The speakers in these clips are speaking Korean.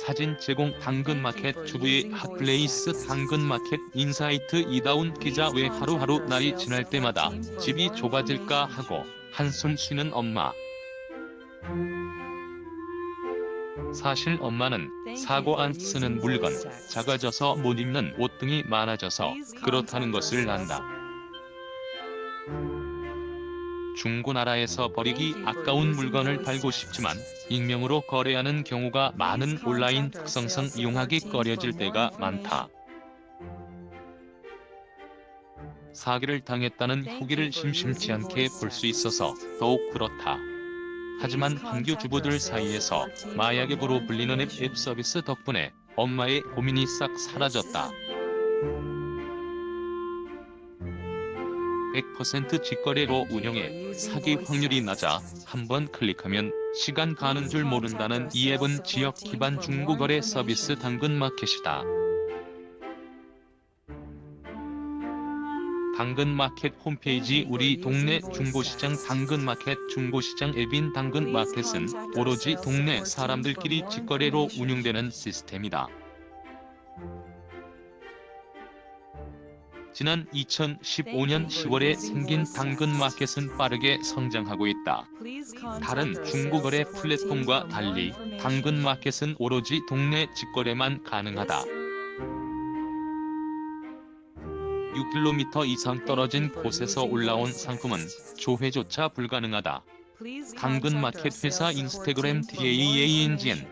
사진 제공 당근마켓 주부의 핫플레이스 당근마켓 인사이트 이다운 기자. 왜 하루하루 날이 지날 때마다 집이 좁아질까 하고 한숨 쉬는 엄마. 사실 엄마는 사고 안 쓰는 물건, 작아져서 못 입는 옷 등이 많아져서 그렇다는 것을 안다. 중고나라에서 버리기 아까운 물건을 팔고 싶지만 익명으로 거래하는 경우가 많은 온라인 특성상 이용하기 꺼려질 때가 많다. 사기를 당했다는 후기를 심심치 않게 볼 수 있어서 더욱 그렇다. 하지만 판교 주부들 사이에서 마약앱으로 불리는 앱 서비스 덕분에 엄마의 고민이 싹 사라졌다. 100% 직거래로 운영해 사기 확률이 낮아 한번 클릭하면 시간 가는 줄 모른다는 이 앱은 지역 기반 중고거래 서비스 당근마켓이다. 당근마켓 홈페이지. 우리 동네 중고시장. 당근마켓 중고시장 앱인 당근마켓은 오로지 동네 사람들끼리 직거래로 운영되는 시스템이다. 지난 2015년 10월에 생긴 당근마켓은 빠르게 성장하고 있다. 다른 중고거래 플랫폼과 달리 당근마켓은 오로지 동네 직거래만 가능하다. 6km 이상 떨어진 곳에서 올라온 상품은 조회조차 불가능하다. 당근마켓 회사 인스타그램 DAANGN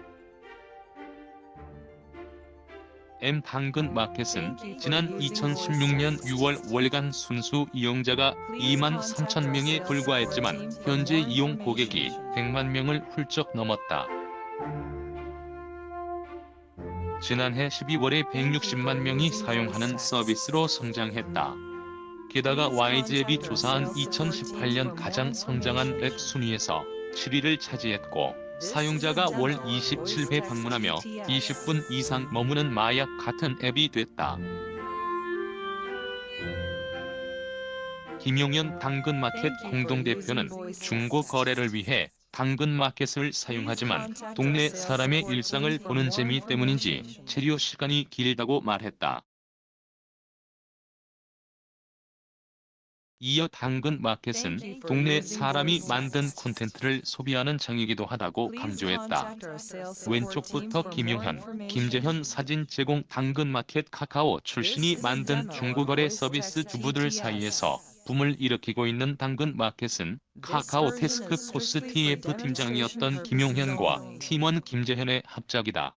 당근마켓은 지난 2016년 6월 월간 순수 이용자가 23,000명에 불과했지만 현재 이용 고객이 100만 명을 훌쩍 넘었다. 지난해 12월에 160만 명이 사용하는 서비스로 성장했다. 게다가 YG앱이 조사한 2018년 가장 성장한 앱 순위에서 7위를 차지했고 사용자가 월 27회 방문하며 20분 이상 머무는 마약 같은 앱이 됐다. 김용현 당근마켓 공동대표는 중고 거래를 위해 당근마켓을 사용하지만 동네 사람의 일상을 보는 재미 때문인지 체류 시간이 길다고 말했다. 이어 당근마켓은 동네 사람이 만든 콘텐츠를 소비하는 장이기도 하다고 강조했다. 왼쪽부터 김용현, 김재현. 사진 제공 당근마켓. 카카오 출신이 만든 중고거래 서비스 주부들 사이에서 붐을 일으키고 있는 당근마켓은 카카오 태스크포스 TF 팀장이었던 김용현과 팀원 김재현의 합작이다.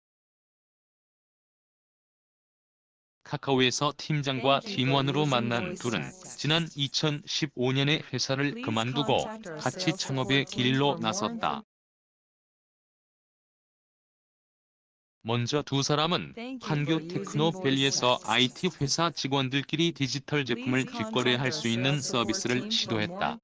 카카오에서 팀장과 팀원으로 만난 둘은 지난 2015년에 회사를 그만두고 같이 창업의 길로 나섰다. 먼저 두 사람은 판교 테크노밸리에서 IT 회사 직원들끼리 디지털 제품을 직거래할 수 있는 서비스를 시도했다.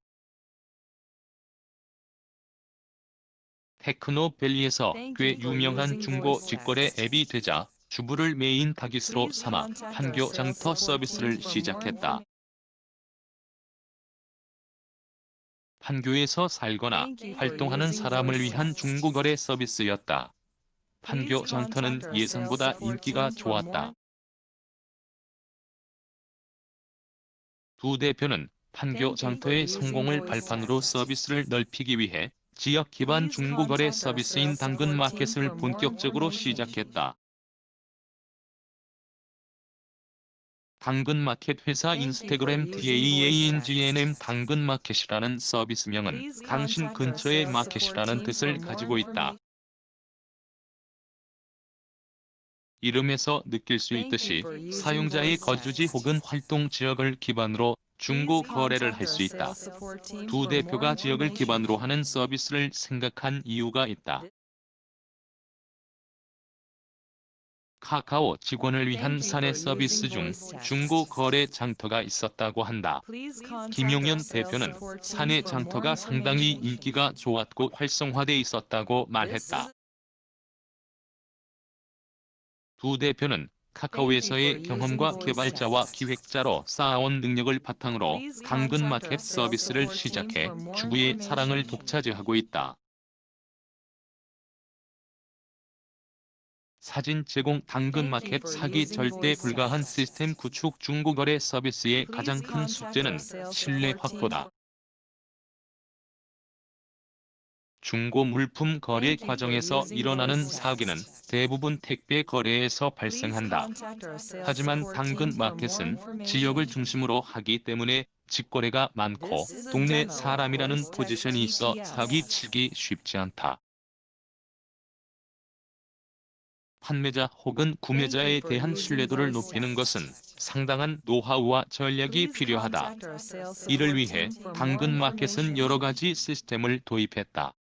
테크노밸리에서 꽤 유명한 중고 직거래 앱이 되자 주부를 메인 타깃으로 삼아 판교 장터 서비스를 시작했다. 판교에서 살거나 활동하는 사람을 위한 중고거래 서비스였다. 판교 장터는 예상보다 인기가 좋았다. 두 대표는 판교 장터의 성공을 발판으로 서비스를 넓히기 위해 지역 기반 중고거래 서비스인 당근마켓을 본격적으로 시작했다. 당근마켓 회사 인스타그램 DAANGNM 당근마켓이라는 서비스명은 당신 근처의 마켓이라는 뜻을 가지고 있다. 이름에서 느낄 수 있듯이 사용자의 거주지 혹은 활동 지역을 기반으로 중고 거래를 할 수 있다. 두 대표가 지역을 기반으로 하는 서비스를 생각한 이유가 있다. 카카오 직원을 위한 사내 서비스 중 중고 거래 장터가 있었다고 한다. 김용현 대표는 사내 장터가 상당히 인기가 좋았고 활성화돼 있었다고 말했다. 두 대표는 카카오에서의 경험과 개발자와 기획자로 쌓아온 능력을 바탕으로 당근마켓 서비스를 시작해 주부의 사랑을 독차지하고 있다. 사진 제공 당근마켓 사기 절대 불가한 시스템 구축 중고거래 서비스의 가장 큰 숙제는 신뢰 확보다. 중고 물품 거래 과정에서 일어나는 사기는 대부분 택배 거래에서 발생한다. 하지만 당근마켓은 지역을 중심으로 하기 때문에 직거래가 많고 동네 사람이라는 포지션이 있어 사기치기 쉽지 않다. 판매자 혹은 구매자에 대한 신뢰도를 높이는 것은 상당한 노하우와 전략이 필요하다. 이를 위해 당근마켓은 여러 가지 시스템을 도입했다.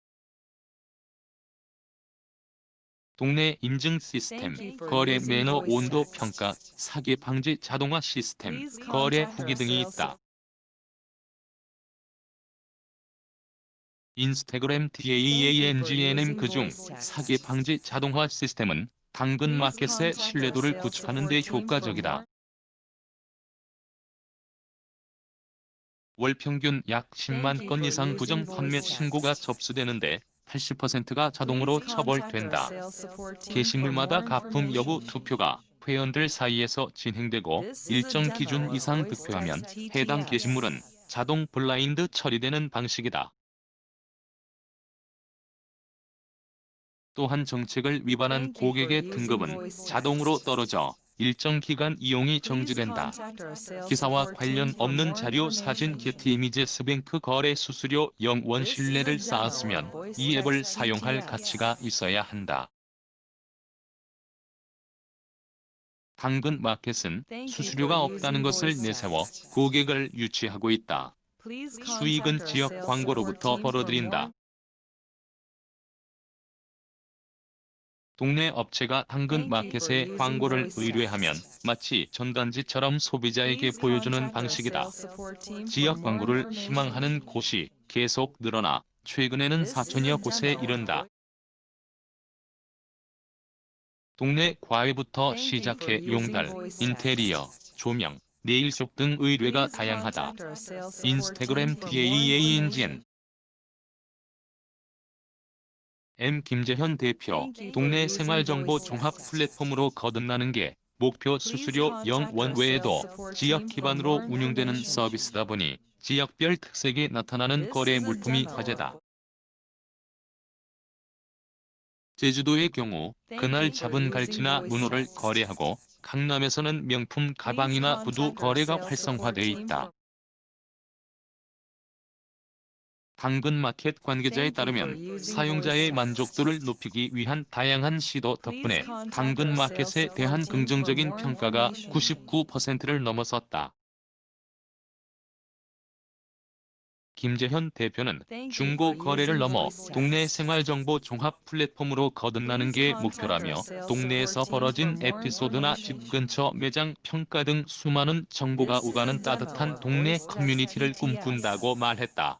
동네 인증 시스템, 거래 매너 온도 평가, 사기 방지 자동화 시스템, 거래 후기 등이 있다. 인스타그램 DAANGNM 그중 사기 방지 자동화 시스템은 당근마켓의 신뢰도를 구축하는 데 효과적이다. 월 평균 약 10만 건 이상 부정 판매 신고가 접수되는데 80%가 자동으로 처벌된다. 게시물마다 가품 여부 투표가 회원들 사이에서 진행되고 일정 기준 이상 득표하면 해당 게시물은 자동 블라인드 처리되는 방식이다. 또한 정책을 위반한 고객의 등급은 자동으로 떨어져 일정 기간 이용이 정지된다. 기사와 관련 없는 자료 사진 게티 이미지 뱅크 거래 수수료 0원 신뢰를 쌓았으면 이 앱을 사용할 가치가 있어야 한다. 당근마켓은 수수료가 없다는 것을 내세워 고객을 유치하고 있다. 수익은 지역 광고로부터 벌어들인다. 동네 업체가 당근마켓에 광고를 의뢰하면 마치 전단지처럼 소비자에게 보여주는 방식이다. 지역 광고를 희망하는 곳이 계속 늘어나 최근에는 4천여 곳에 이른다. 동네 과외부터 시작해 용달, 인테리어, 조명, 네일숍 등 의뢰가 다양하다. 인스타그램 DAANGN 김재현 대표, 동네 생활정보 종합 플랫폼으로 거듭나는 게 목표 수수료 0원 외에도 지역 기반으로 운영되는 서비스다 보니 지역별 특색이 나타나는 거래 물품이 화제다. 제주도의 경우 그날 잡은 갈치나 문어를 거래하고 강남에서는 명품 가방이나 구두 거래가 활성화돼 있다. 당근마켓 관계자에 따르면 사용자의 만족도를 높이기 위한 다양한 시도 덕분에 당근마켓에 대한 긍정적인 평가가 99%를 넘어섰다. 김재현 대표는 중고 거래를 넘어 동네 생활정보 종합 플랫폼으로 거듭나는 게 목표라며 동네에서 벌어진 에피소드나 집 근처 매장 평가 등 수많은 정보가 오가는 따뜻한 동네 커뮤니티를 꿈꾼다고 말했다.